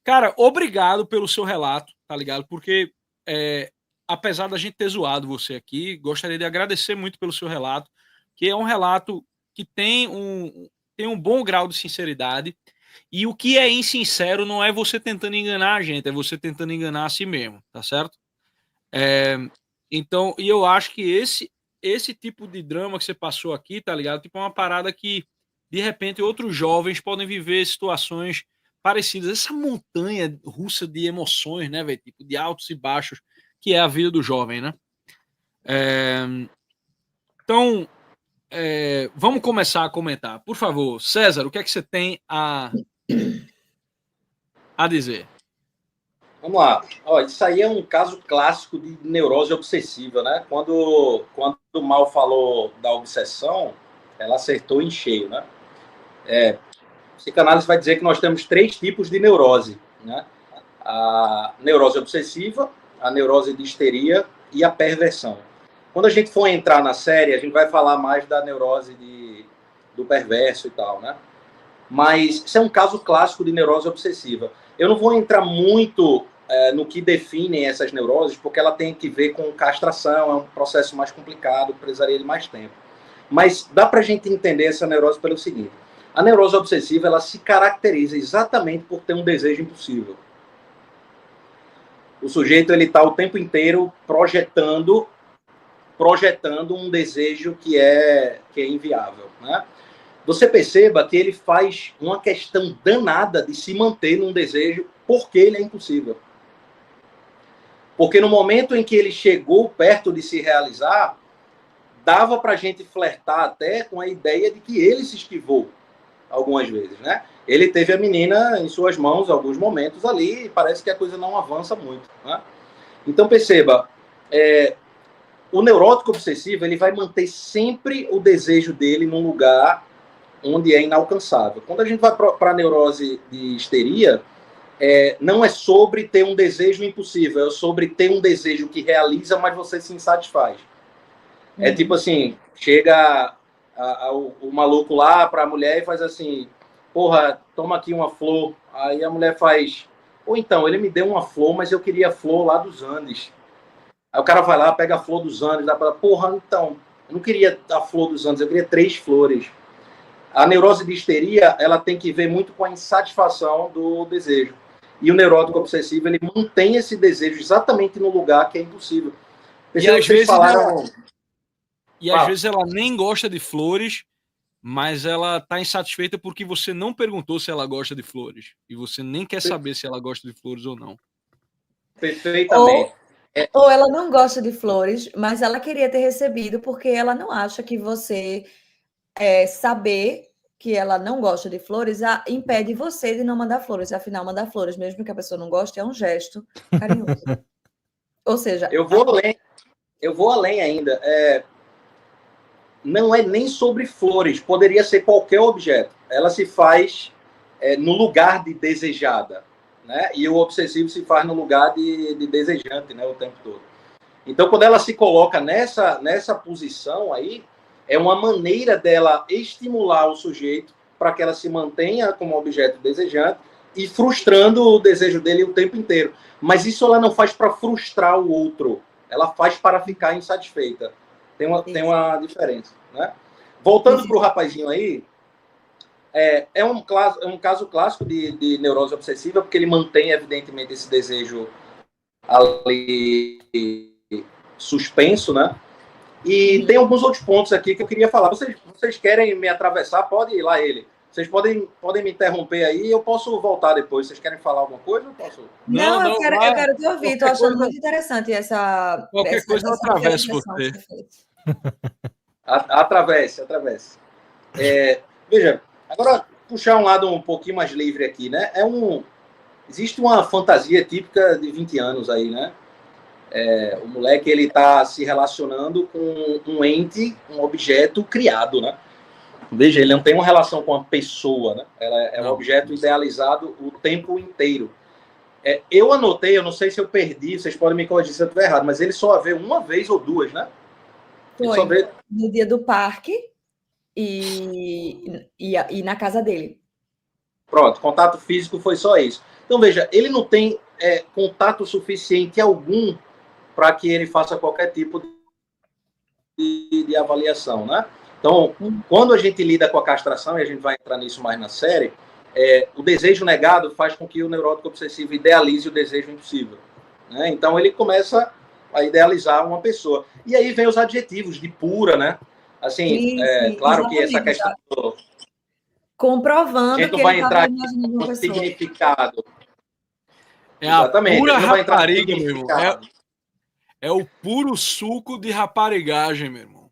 Cara, obrigado pelo seu relato, tá ligado? Porque, apesar da gente ter zoado você aqui, gostaria de agradecer muito pelo seu relato, que é um relato que tem um bom grau de sinceridade. E o que é insincero não é você tentando enganar a gente, é você tentando enganar a si mesmo, tá certo? É, então, e eu acho que esse tipo de drama que você passou aqui, tá ligado? Tipo, é uma parada que, de repente, outros jovens podem viver situações parecidas. Essa montanha russa de emoções, né, velho? Tipo, de altos e baixos, que é a vida do jovem, né? É, então, vamos começar a comentar. Por favor, César, o que é que você tem a dizer? Vamos lá. Ó, isso aí é um caso clássico de neurose obsessiva, né? Quando o Mal falou da obsessão, ela acertou em cheio, né? A psicanálise vai dizer que nós temos 3 tipos de neurose, né? A neurose obsessiva, a neurose de histeria e a perversão. Quando a gente for entrar na série, a gente vai falar mais da neurose do perverso e tal, né? Mas isso é um caso clássico de neurose obsessiva. Eu não vou entrar muito no que definem essas neuroses, porque ela tem que ver com castração, é um processo mais complicado, precisaria de mais tempo. Mas dá para a gente entender essa neurose pelo seguinte: a neurose obsessiva ela se caracteriza exatamente por ter um desejo impossível. O sujeito ele está o tempo inteiro projetando um desejo que é inviável, né? Você perceba que ele faz uma questão danada de se manter num desejo porque ele é impossível. Porque no momento em que ele chegou perto de se realizar, dava para a gente flertar até com a ideia de que ele se esquivou algumas vezes, né? Ele teve a menina em suas mãos alguns momentos ali e parece que a coisa não avança muito, né? Então perceba, o neurótico obsessivo ele vai manter sempre o desejo dele num lugar onde é inalcançável. Quando a gente vai para a neurose de histeria, não é sobre ter um desejo impossível, é sobre ter um desejo que realiza, mas você se insatisfaz. É tipo assim, chega o maluco lá para a mulher e faz assim, porra, toma aqui uma flor. Aí a mulher faz, ou então, ele me deu uma flor, mas eu queria a flor lá dos Andes. Aí o cara vai lá, pega a flor dos Andes, dá para, porra, então, eu não queria a flor dos Andes, eu queria 3 flores. A neurose de histeria, ela tem que ver muito com a insatisfação do desejo. E o neurótico obsessivo, ele mantém esse desejo exatamente no lugar que é impossível. E às vezes falaram... às vezes ela nem gosta de flores, mas ela está insatisfeita porque você não perguntou se ela gosta de flores. E você nem quer saber se ela gosta de flores ou não. Perfeitamente. Ou ela não gosta de flores, mas ela queria ter recebido porque ela não acha que você saber que ela não gosta de flores impede você de não mandar flores. Afinal, mandar flores, mesmo que a pessoa não goste, é um gesto carinhoso. Ou seja... Eu vou além ainda. Não é nem sobre flores, poderia ser qualquer objeto. Ela se faz no lugar de desejada, né? E o obsessivo se faz no lugar de desejante, né? O tempo todo. Então, quando ela se coloca nessa posição aí, é uma maneira dela estimular o sujeito para que ela se mantenha como objeto desejante e frustrando o desejo dele o tempo inteiro. Mas isso ela não faz para frustrar o outro, ela faz para ficar insatisfeita. Tem uma diferença, né? Voltando para o rapazinho aí, é um caso clássico de neurose obsessiva, porque ele mantém, evidentemente, esse desejo ali suspenso, né? E tem alguns outros pontos aqui que eu queria falar. Vocês querem me atravessar? Pode ir lá ele. Vocês podem me interromper aí, eu posso voltar depois. Vocês querem falar alguma coisa? Eu posso? Não, eu quero te ouvir. Estou achando muito interessante essa... Qualquer coisa eu atravesso você. Atravesse. Veja, agora puxar um lado um pouquinho mais livre aqui, né? Existe uma fantasia típica de 20 anos aí, né? O moleque ele está se relacionando com um ente, um objeto criado, né? Veja, ele não tem uma relação com a pessoa, né? Ela é um objeto idealizado o tempo inteiro. Eu anotei, eu não sei se eu perdi, vocês podem me corrigir se eu estiver errado, mas ele só a vê uma vez ou duas, né? Foi no dia do parque e na casa dele. Pronto, contato físico foi só isso. Então, veja, ele não tem contato suficiente algum para que ele faça qualquer tipo de avaliação, né? Então, quando a gente lida com a castração, e a gente vai entrar nisso mais na série, o desejo negado faz com que o neurótico obsessivo idealize o desejo impossível, né? Então, ele começa a idealizar uma pessoa. E aí vem os adjetivos de pura, né? Assim, Sim, claro que essa questão... comprovando a gente não que vai ele entrar estava imaginando uma no pessoa. significado. É Exatamente. a pura Não vai entrar no rapariga, meu irmão. significado. É o puro suco de raparigagem, meu irmão.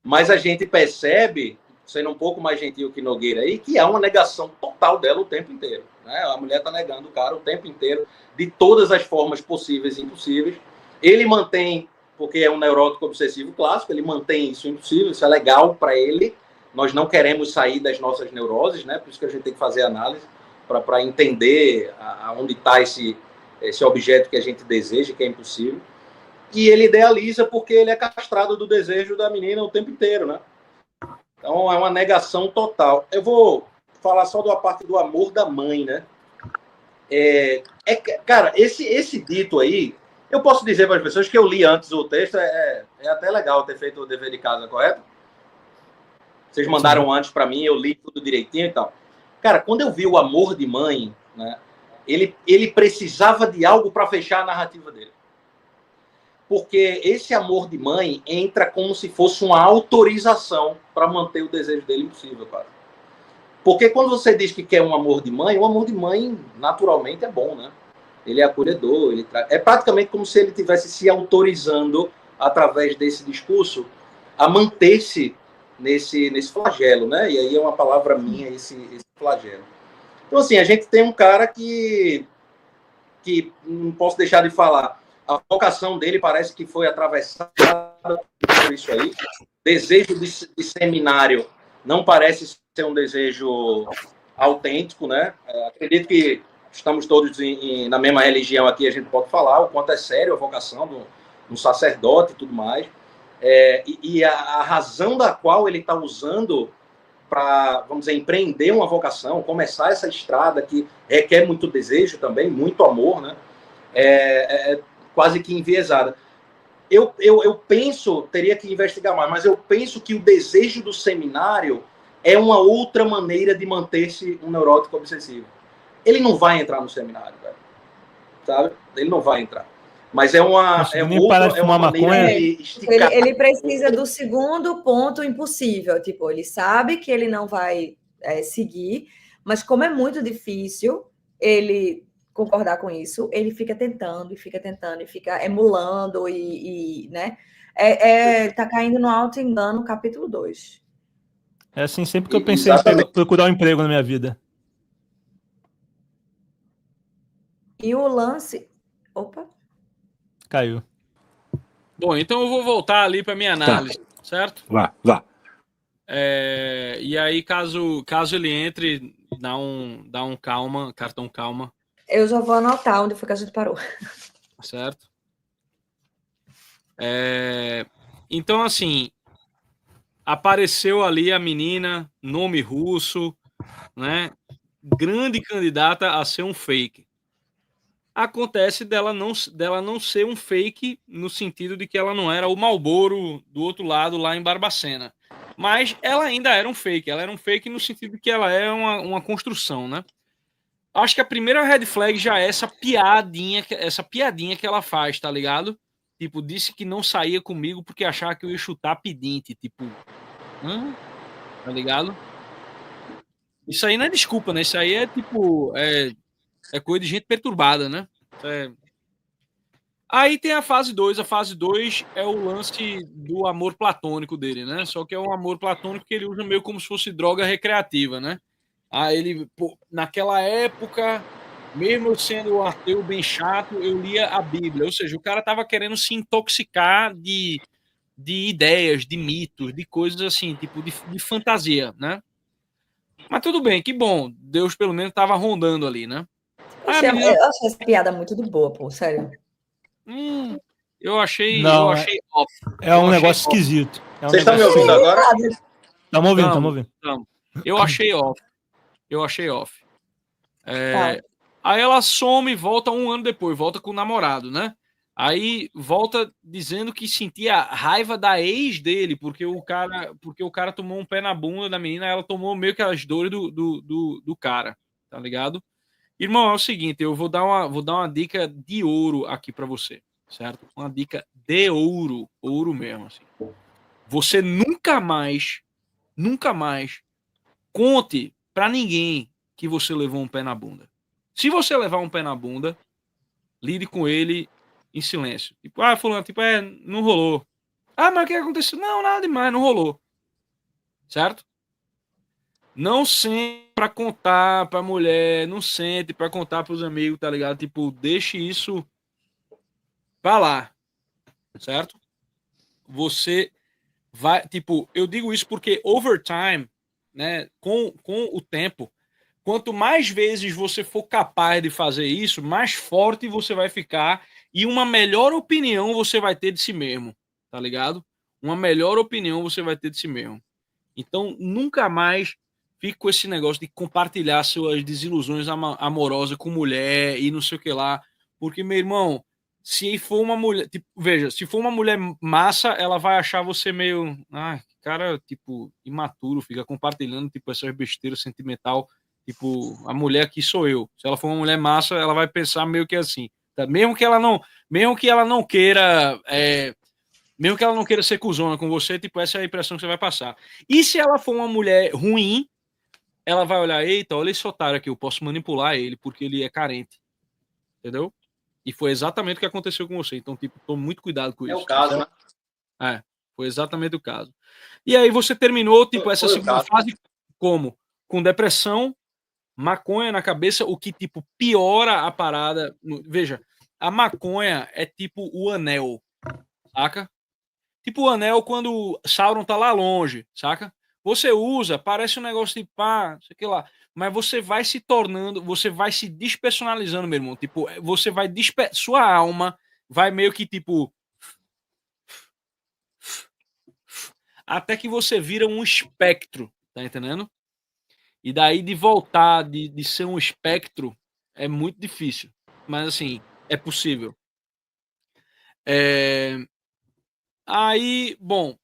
Mas a gente percebe, sendo um pouco mais gentil que Nogueira aí, que há uma negação total dela o tempo inteiro, né? A mulher está negando o cara o tempo inteiro, de todas as formas possíveis e impossíveis. Ele mantém, porque é um neurótico obsessivo clássico, ele mantém isso impossível, isso é legal para ele. Nós não queremos sair das nossas neuroses, né? Por isso que a gente tem que fazer análise, para entender aonde está esse objeto que a gente deseja, que é impossível. E ele idealiza porque ele é castrado do desejo da menina o tempo inteiro, né? Então é uma negação total. Eu vou falar só da parte do amor da mãe, né? Cara, esse dito aí, eu posso dizer para as pessoas que eu li antes o texto, é até legal ter feito o dever de casa, correto? Vocês mandaram antes para mim, eu li tudo direitinho e tal. Cara, quando eu vi o amor de mãe, né? Ele precisava de algo para fechar a narrativa dele. Porque esse amor de mãe entra como se fosse uma autorização para manter o desejo dele impossível, cara. Porque quando você diz que quer um amor de mãe, o amor de mãe naturalmente é bom, né? Ele é acolhedor, é praticamente como se ele estivesse se autorizando, através desse discurso, a manter-se nesse flagelo, né? E aí é uma palavra minha, esse flagelo. Então, assim, a gente tem um cara que não posso deixar de falar, a vocação dele parece que foi atravessada por isso aí. Desejo de seminário não parece ser um desejo autêntico, né? Acredito que estamos todos na mesma religião aqui, a gente pode falar o quanto é sério a vocação de um sacerdote e tudo mais. E a razão da qual ele está usando para, vamos dizer, empreender uma vocação, começar essa estrada que requer muito desejo também, muito amor, né? Quase que enviesada. Eu penso, teria que investigar mais, mas eu penso que o desejo do seminário é uma outra maneira de manter-se um neurótico obsessivo. Ele não vai entrar no seminário, velho. Sabe? Ele não vai entrar. Mas é uma maneira de esticar. Ele precisa do segundo ponto impossível. Tipo, ele sabe que ele não vai seguir, mas como é muito difícil ele concordar com isso, ele fica tentando e fica emulando né? Tá caindo no auto-engano, capítulo 2. É assim, sempre que eu pensei em procurar um emprego na minha vida. E o lance... Opa! Caiu. Bom, então eu vou voltar ali para minha análise, certo? Vá. E aí, caso ele entre, dá um calma, cartão calma. Eu já vou anotar onde foi que a gente parou. Certo? Então, assim, apareceu ali a menina, nome russo, né? Grande candidata a ser um fake. Acontece dela não ser um fake no sentido de que ela não era o Marlboro do outro lado lá em Barbacena. Mas ela ainda era um fake. Ela era um fake no sentido de que ela é uma construção, né? Acho que a primeira red flag já é essa piadinha que ela faz, tá ligado? Tipo, disse que não saía comigo porque achava que eu ia chutar pedinte. Tipo, tá ligado? Isso aí não é desculpa, né? Isso aí é tipo... É coisa de gente perturbada, né? Aí tem a fase 2. A fase 2 é o lance do amor platônico dele, né? Só que é um amor platônico que ele usa meio como se fosse droga recreativa, né? Ele, naquela época, mesmo eu sendo um ateu bem chato, eu lia a Bíblia. Ou seja, o cara tava querendo se intoxicar de ideias, de mitos, de coisas assim, tipo de fantasia, né? Mas tudo bem, que bom. Deus pelo menos tava rondando ali, né? Eu achei essa piada muito de boa, pô, sério. Eu achei off. É um negócio esquisito. Vocês estão me ouvindo agora? Estamos ouvindo. Eu achei off. Aí ela some e volta 1 ano depois, volta com o namorado, né? Aí volta dizendo que sentia raiva da ex dele, porque o cara tomou um pé na bunda da menina, ela tomou meio que as dores do cara, tá ligado? Irmão, é o seguinte, eu vou dar uma dica de ouro aqui pra você, certo? Uma dica de ouro, ouro mesmo, assim. Você nunca mais conte pra ninguém que você levou um pé na bunda. Se você levar um pé na bunda, lide com ele em silêncio. Tipo, fulano, não rolou. Mas o que aconteceu? Não, nada demais, não rolou. Certo? Não sente pra contar pra mulher, não sente pra contar pros amigos, tá ligado? Tipo, deixe isso pra lá. Certo? Você vai, tipo, eu digo isso porque over time, né, com o tempo, quanto mais vezes você for capaz de fazer isso, mais forte você vai ficar e uma melhor opinião você vai ter de si mesmo, tá ligado? Uma melhor opinião você vai ter de si mesmo. Então, nunca mais fique com esse negócio de compartilhar suas desilusões amorosas com mulher e não sei o que lá, porque, meu irmão, se for uma mulher, tipo, veja, se for uma mulher massa, ela vai achar você meio, cara, tipo, imaturo, fica compartilhando, tipo, essas besteiras sentimental. Tipo, a mulher aqui sou eu. Se ela for uma mulher massa, ela vai pensar meio que assim. Tá? Mesmo que ela não queira. Mesmo que ela não queira ser cuzona com você, tipo, essa é a impressão que você vai passar. E se ela for uma mulher ruim, ela vai olhar, eita, olha esse otário aqui, eu posso manipular ele porque ele é carente. Entendeu? E foi exatamente o que aconteceu com você. Então, tipo, tome muito cuidado com isso. É o caso, né? Foi exatamente o caso. E aí você terminou, tipo, essa segunda fase como? Com depressão, maconha na cabeça, o que, tipo, piora a parada. Veja, a maconha é tipo o anel, saca? Tipo o anel quando Sauron tá lá longe, saca? Você usa, parece um negócio de pá, sei que lá. Mas você vai se tornando, você vai se despersonalizando, meu irmão. Tipo, você vai sua alma vai meio que tipo até que você vira um espectro, tá entendendo? E daí de voltar de ser um espectro é muito difícil, mas assim, é possível. Aí, bom,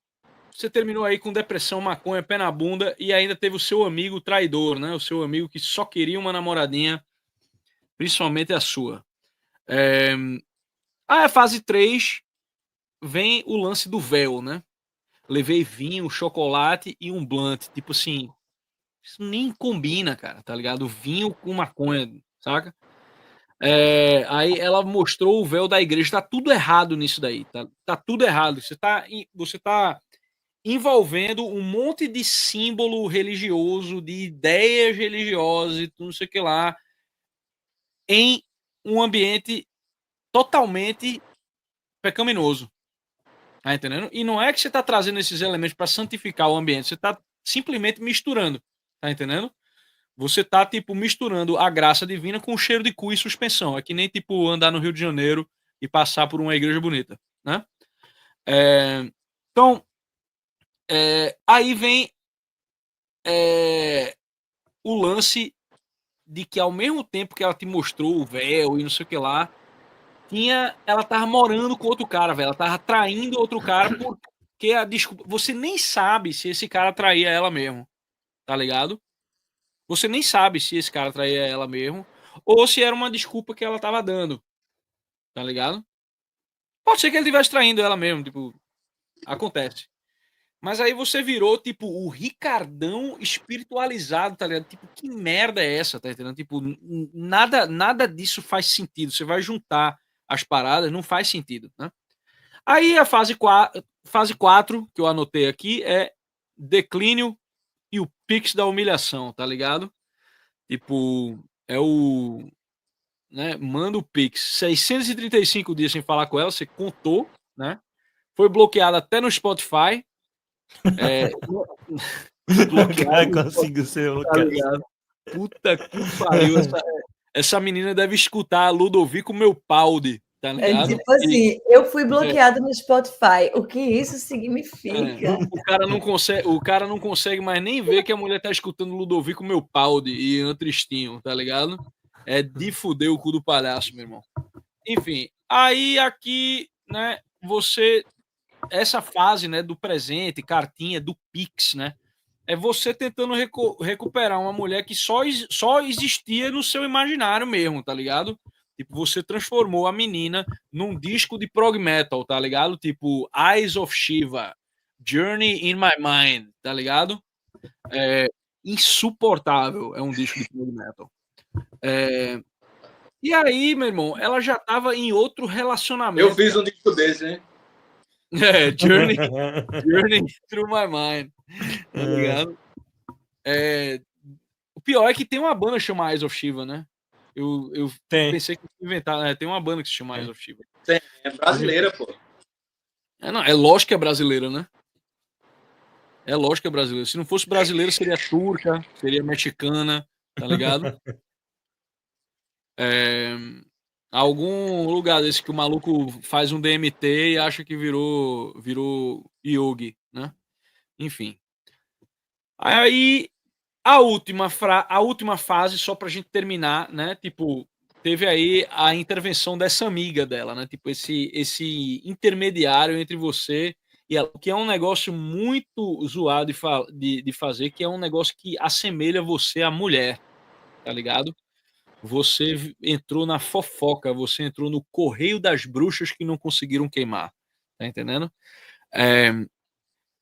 você terminou aí com depressão, maconha, pé na bunda e ainda teve o seu amigo traidor, né? O seu amigo que só queria uma namoradinha, principalmente a sua. A fase 3 vem o lance do véu, né? Levei vinho, chocolate e um blunt. Tipo assim, isso nem combina, cara, tá ligado? Vinho com maconha, saca? Aí ela mostrou o véu da igreja. Tá tudo errado nisso daí. Tá tudo errado. Você tá envolvendo um monte de símbolo religioso, de ideias religiosas e tudo, não sei o que lá, em um ambiente totalmente pecaminoso. Tá entendendo? E não é que você tá trazendo esses elementos para santificar o ambiente, você tá simplesmente misturando. Tá entendendo? Você tá, tipo, misturando a graça divina com o cheiro de cu e suspensão. É que nem, tipo, andar no Rio de Janeiro e passar por uma igreja bonita, né? Então, aí vem o lance de que ao mesmo tempo que ela te mostrou o véu e não sei o que lá, ela tava morando com outro cara, velho. Ela tava traindo outro cara porque desculpa, você nem sabe se esse cara traía ela mesmo, tá ligado? Você nem sabe se esse cara traía ela mesmo ou se era uma desculpa que ela tava dando, tá ligado? Pode ser que ele estivesse traindo ela mesmo, tipo, acontece. Mas aí você virou, tipo, o Ricardão espiritualizado, tá ligado? Tipo, que merda é essa, tá entendendo? Tipo, nada disso faz sentido. Você vai juntar as paradas, não faz sentido, né? Aí a fase 4 que eu anotei aqui é declínio e o pix da humilhação, tá ligado? Tipo, é o... né? Manda o pix. 635 dias sem falar com ela, você contou, né? Foi bloqueado até no Spotify. O cara conseguiu ser o tá ligado? Puta que pariu. Essa menina deve escutar Ludovico Meupaldi, tá É ligado? tipo assim, eu fui bloqueado no Spotify. O que isso significa? O cara não consegue mais nem ver que a mulher tá escutando Ludovico Meupaldi e Ian Tristinho, tá ligado? É de fuder o cu do palhaço, meu irmão. Enfim, aí aqui, né, essa fase, né, do presente, cartinha, do Pix, né, é você tentando recuperar uma mulher que só existia no seu imaginário mesmo, tá ligado? Tipo, você transformou a menina num disco de prog metal, tá ligado? Tipo, Eyes of Shiva, Journey in My Mind, tá ligado? É insuportável, é um disco de prog metal. E aí, meu irmão, ela já tava em outro relacionamento. Eu fiz um disco desse, hein? Journey Through My Mind, tá ligado? O pior é que tem uma banda chamada Eyes of Shiva, né? Eu pensei que ia inventar. Tem uma banda que se chama Eyes of Shiva. Tem, é brasileira, pô. É lógico que é brasileira, né? É lógico que é brasileira. Se não fosse brasileira, seria turca, seria mexicana, tá ligado? Algum lugar desse que o maluco faz um DMT e acha que virou yogi, né? Enfim. Aí a última fase, só pra gente terminar, né? Tipo, teve aí a intervenção dessa amiga dela, né? Tipo, esse intermediário entre você e ela, que é um negócio muito zoado de fazer, que é um negócio que assemelha você à mulher, tá ligado? Você entrou na fofoca, você entrou no correio das bruxas que não conseguiram queimar, tá entendendo?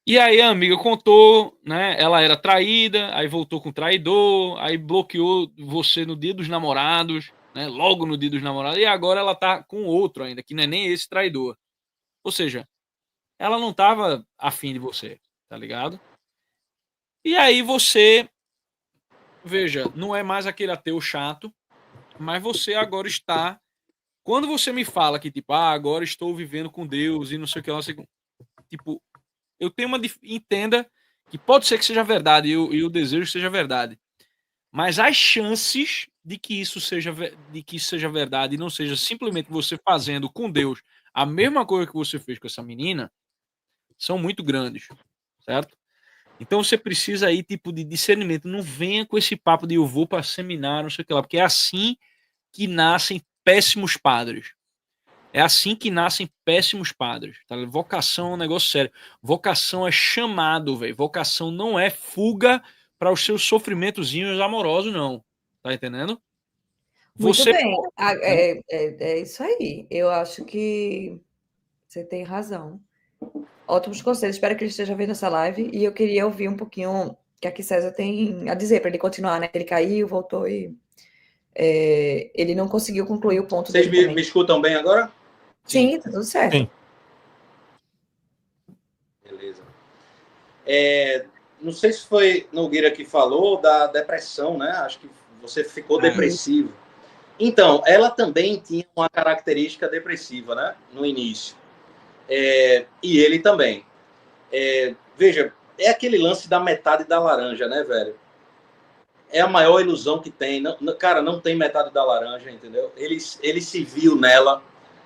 E aí a amiga contou, né? Ela era traída, aí voltou com o traidor, aí bloqueou você no dia dos namorados, né? Logo no dia dos namorados, e agora ela tá com outro ainda, que não é nem esse traidor. Ou seja, ela não tava afim de você, tá ligado? E aí você, veja, não é mais aquele ateu chato, mas você agora está. Quando você me fala que, tipo, agora estou vivendo com Deus e não sei o que lá, tipo, eu tenho entenda que pode ser que seja verdade e o desejo seja verdade, mas as chances de que isso seja verdade e não seja simplesmente você fazendo com Deus a mesma coisa que você fez com essa menina são muito grandes, certo? Então você precisa aí, tipo, de discernimento. Não venha com esse papo de eu vou para seminário, não sei o que lá, porque é assim que nascem péssimos padres. É assim que nascem péssimos padres. Tá? Vocação é um negócio sério. Vocação é chamado, velho. Vocação não é fuga para os seus sofrimentozinhos amorosos, não. Tá entendendo? Muito bem. É isso aí. Eu acho que você tem razão. Ótimos conselhos. Espero que ele esteja vendo essa live. E eu queria ouvir um pouquinho o que aqui César tem a dizer para ele continuar, né? Ele caiu, voltou e ele não conseguiu concluir o ponto dele. Vocês me escutam bem agora? Sim, tá tudo certo. Sim. Beleza. Não sei se foi Nogueira que falou da depressão, né? Acho que você ficou depressivo. Então, ela também tinha uma característica depressiva, né? No início. E ele também. Veja, é aquele lance da metade da laranja, né, velho? É a maior ilusão que tem. Não, cara, não tem metade da laranja, entendeu? Ele se viu nela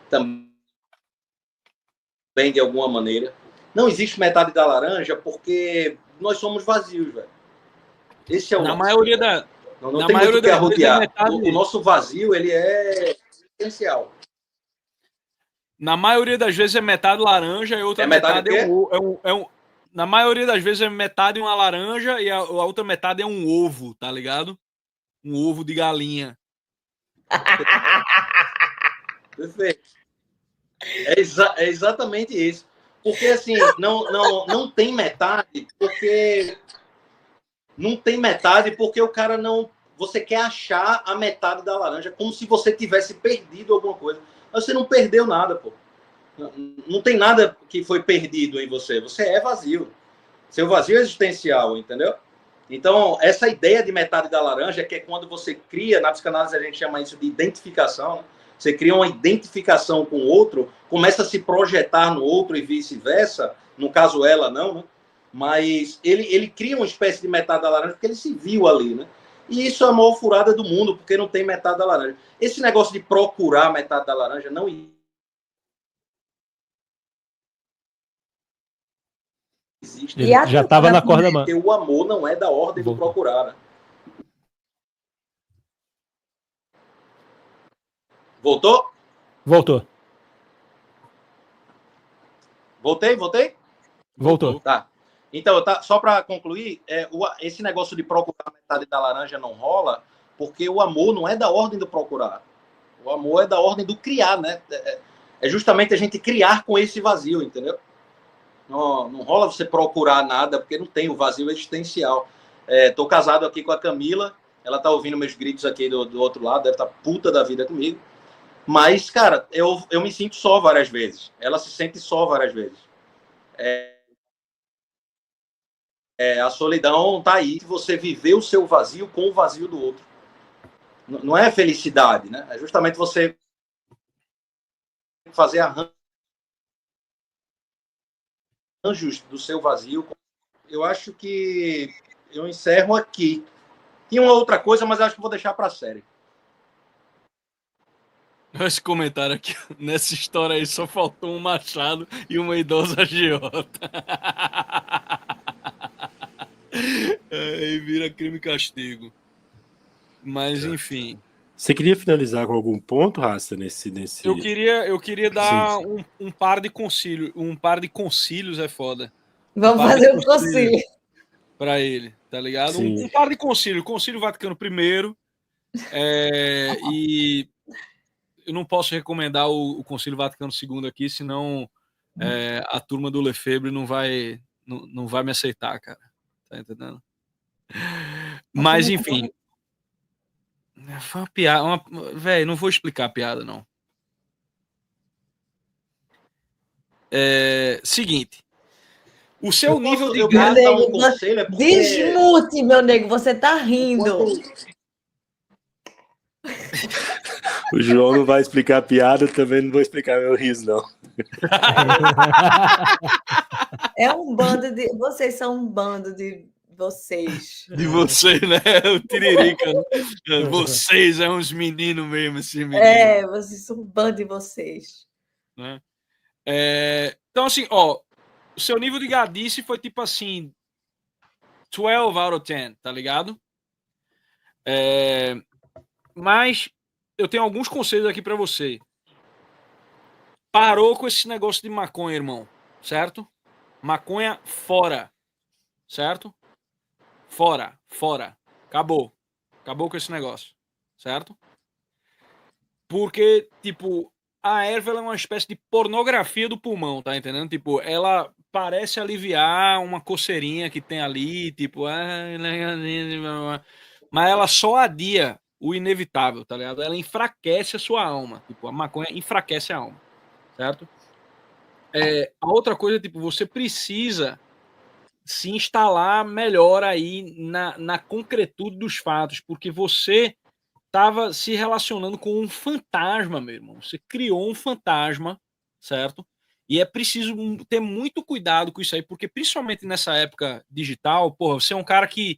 também, de alguma maneira. Não existe metade da laranja porque nós somos vazios, velho. Esse é o na maioria da não tem muito o que arrodear. O nosso vazio, ele é essencial. Na maioria das vezes é metade laranja e outra metade na maioria das vezes é metade uma laranja e a outra metade é um ovo, tá ligado? Um ovo de galinha. Perfeito. É exatamente isso. Porque, assim, não tem metade, porque... Não tem metade porque o cara não... Você quer achar a metade da laranja como se você tivesse perdido alguma coisa. Mas você não perdeu nada, pô. Não tem nada que foi perdido em você. Você é vazio. Seu vazio é existencial, entendeu? Então, essa ideia de metade da laranja, que é quando você cria, na psicanálise a gente chama isso de identificação, né? Você cria uma identificação com o outro, começa a se projetar no outro e vice-versa, no caso ela não, né? Mas ele cria uma espécie de metade da laranja porque ele se viu ali, né? E isso é a maior furada do mundo, porque não tem metade da laranja. Esse negócio de procurar metade da laranja não existe. E a Já estava na corda Porque o amor não é da ordem do procurar, né? Voltou? Voltou. Voltei? Tá. Então, só para concluir, esse negócio de procurar metade da laranja não rola, porque o amor não é da ordem do procurar. O amor é da ordem do criar, né? É justamente a gente criar com esse vazio, entendeu? Não rola você procurar nada, porque não tem o vazio existencial. Tô casado aqui com a Camila, ela tá ouvindo meus gritos aqui do outro lado, deve estar puta da vida comigo. Mas, cara, eu me sinto só várias vezes. Ela se sente só várias vezes. A solidão tá aí, se você viver o seu vazio com o vazio do outro. Não é felicidade, né? É justamente você fazer arranjos do seu vazio. Eu acho que eu encerro aqui. Tinha uma outra coisa, mas acho que vou deixar para a série. Esse comentário aqui, nessa história aí, só faltou um machado e uma idosa agiota. Aí vira crime e castigo. Mas, enfim. Você queria finalizar com algum ponto, Raça, nesse... Eu queria dar um par de concílios. Um par de concílios é foda. Vamos fazer um concílio. Pra ele, tá ligado? Um par de concílio. Concílio Vaticano I. E eu não posso recomendar o Concílio Vaticano II aqui, senão a turma do Lefebvre não vai me aceitar, cara. Tá entendendo? Mas, enfim. Foi uma piada. Velho, não vou explicar a piada, não. Seguinte. O seu nível de gato. Desmute, meu nego, você tá rindo. O João não vai explicar a piada, também não vou explicar meu riso, não. É um bando de... Vocês são um bando de vocês. De você, né? O Tiririca. Né? Vocês é uns meninos mesmo, assim, menino. Vocês são um bando de vocês. Né? Então, assim, ó, o seu nível de gadice foi tipo assim, 12 out of 10, tá ligado? Mas eu tenho alguns conselhos aqui pra você. Parou com esse negócio de maconha, irmão, certo? Maconha fora, certo? Fora. Acabou com esse negócio, certo? Porque, tipo, a erva é uma espécie de pornografia do pulmão, tá entendendo? Tipo, ela parece aliviar uma coceirinha que tem ali, tipo, mas ela só adia o inevitável, tá ligado? Ela enfraquece a sua alma, tipo, a maconha enfraquece a alma, certo? A outra coisa, tipo, você precisa se instalar melhor aí na concretude dos fatos, porque você estava se relacionando com um fantasma, meu irmão. Você criou um fantasma, certo? E é preciso ter muito cuidado com isso aí, porque principalmente nessa época digital, porra, você é um cara que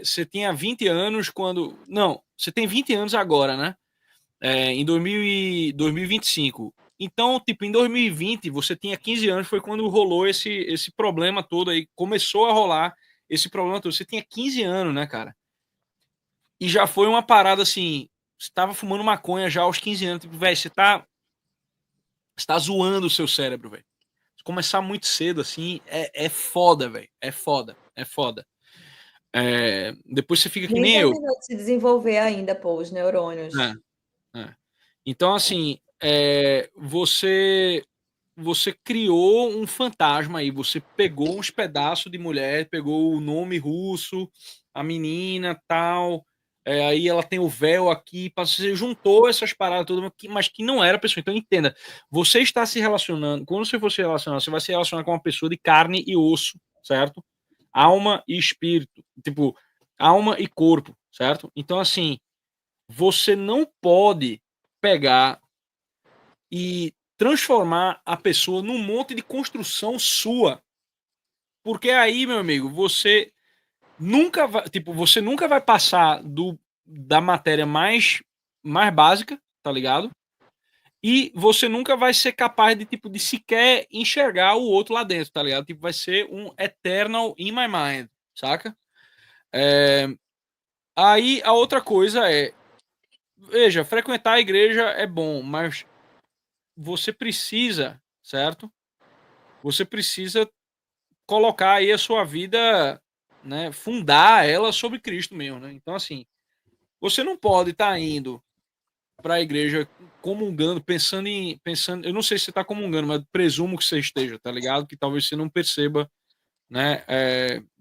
você tinha 20 anos quando... Não, você tem 20 anos agora, né? Em 2025. Então, tipo, em 2020, você tinha 15 anos, foi quando rolou esse problema todo aí, começou a rolar esse problema todo. Você tinha 15 anos, né, cara? E já foi uma parada assim, você tava fumando maconha já aos 15 anos, tipo, velho, você tá zoando o seu cérebro, velho. Começar muito cedo, assim, é foda, velho. É foda. Depois você fica que nem eu. Terminou de se desenvolver ainda, pô, os neurônios. Então, assim, você criou um fantasma aí, você pegou uns pedaços de mulher, pegou o nome russo, a menina, tal, aí ela tem o véu aqui, você juntou essas paradas todas, mas que não era a pessoa. Então, entenda, você está se relacionando, quando você for se relacionar, você vai se relacionar com uma pessoa de carne e osso, certo? Alma e espírito, tipo, alma e corpo, certo? Então, assim, você não pode pegar e transformar a pessoa num monte de construção sua. Porque aí, meu amigo, você nunca vai passar da matéria mais básica, tá ligado? E você nunca vai ser capaz de, tipo, de sequer enxergar o outro lá dentro, tá ligado? Tipo, vai ser um eternal in my mind, saca? Aí a outra coisa é, veja, frequentar a igreja é bom, mas você precisa, certo? Você precisa colocar aí a sua vida, né, fundar ela sobre Cristo mesmo, né? Então, assim, você não pode estar indo para a igreja comungando, pensando, eu não sei se você está comungando, mas presumo que você esteja, tá ligado? Que talvez você não perceba, né,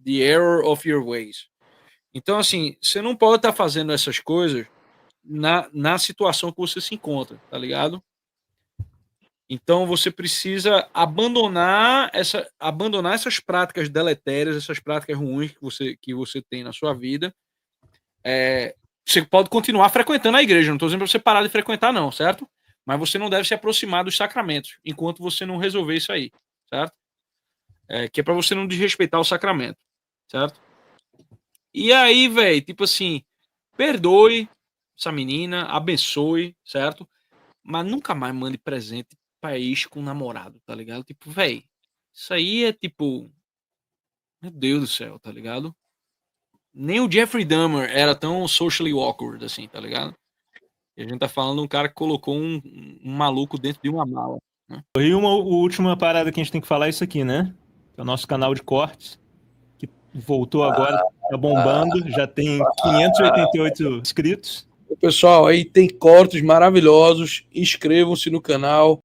the error of your ways. Então, assim, você não pode estar fazendo essas coisas na situação que você se encontra, tá ligado? Então, você precisa abandonar essas práticas deletérias, essas práticas ruins que você tem na sua vida. Você pode continuar frequentando a igreja, não estou dizendo para você parar de frequentar, não, certo? Mas você não deve se aproximar dos sacramentos enquanto você não resolver isso aí, certo? Que é para você não desrespeitar o sacramento, certo? E aí, velho, tipo assim, perdoe essa menina, abençoe, certo? Mas nunca mais mande presente pra ex com namorado, tá ligado? Tipo, velho, isso aí é tipo, meu Deus do céu, tá ligado? Nem o Jeffrey Dahmer era tão socially awkward assim, tá ligado? E a gente tá falando de um cara que colocou um maluco dentro de uma mala. Né? E uma última parada que a gente tem que falar é isso aqui, né? É o nosso canal de cortes, que voltou agora, tá bombando, já tem 588 inscritos. Pessoal, aí tem cortes maravilhosos, inscrevam-se no canal,